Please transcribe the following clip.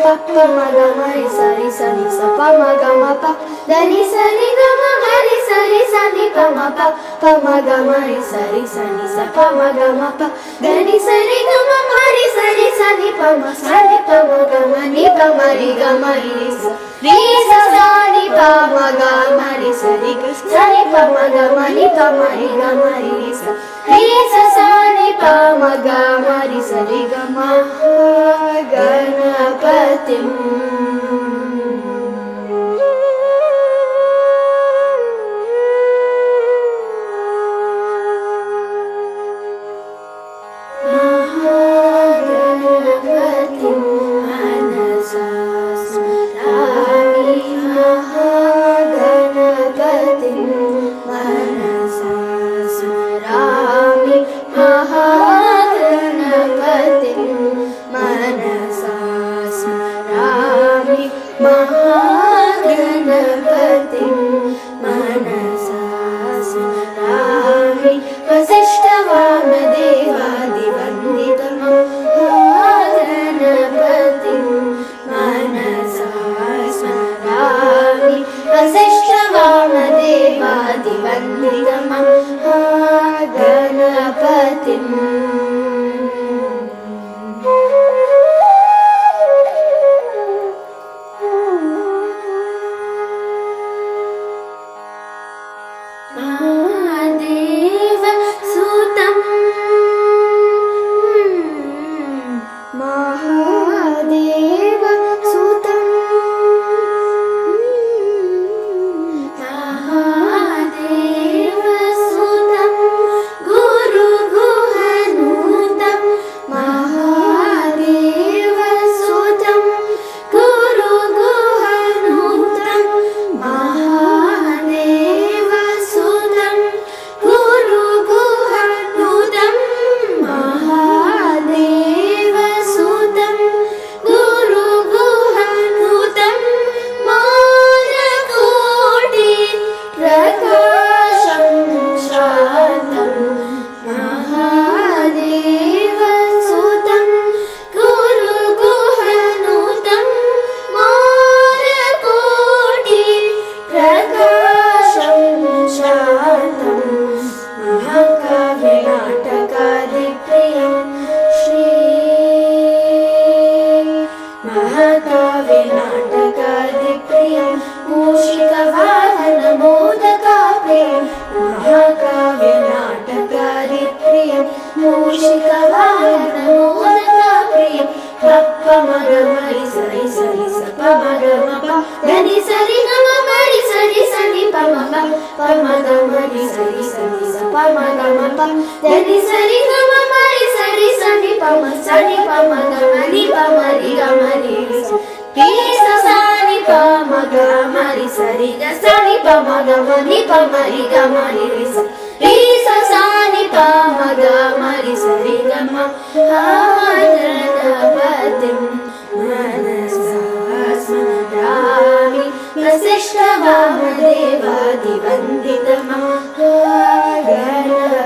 పప్ప మగ మరి సరి సని సప మగ మప దని సరి గమ మరి సరి సని పమ ప మగ మరి సరి సని సప మగ మప దని సరి గమ మరి సరి సని పమ సని పమ గమ ని పమరి గమరి రి సని పమ గమరి సరి సని పమ గమని పమరి గమరి రి సని పమ గమరి సరి గమ గణపతిం महागणपतिं मनसा स्मरामि वसिष्ठवामदेवादिवन्दितं महागणपतिं मनसा स्मरामि वसिष्ठवामदेवादिवन्दितं महागणपतिम् महादेव सुतं महादेव सुतं महादेव सुतं गुरुगुहनुतं महादेव सुतं गुरुगुहनुतं महादेव सुतं गुरुगुहनुतं महादेव सुतं गुरुगुहनुतं मानकोटि प्रकाशं शान्तं महादेव सुतं गुरुगुहनुतं मानकोटि प्रकाशं शान्तं महाकाव्यनाटकादिप्रियं श्री महाकाव्यनाटकादिप्रियं मूषिकवाहनमोदकाप्रियं महाकाव्यनाटकादिप्रियं मूषिकवाहनमोदकाप्रियं पप्प मग मरि सरि सरि सप मग मप దని సరి గమ మరి సరి సని పమ పమ గమరి సరి సని సప మగ మప దని సరి గమ మరి సరి సని పమ సని పమ గమని పమరి గమరి రి సని పమ గమరి సరి గ సని పమ గమని పమరి గమరి రి సని పమ గమరి సరి గమ గణపతిం మనసా స్మరామి वसिष्ठवामदेवादिवन्दितं महागणपतिम्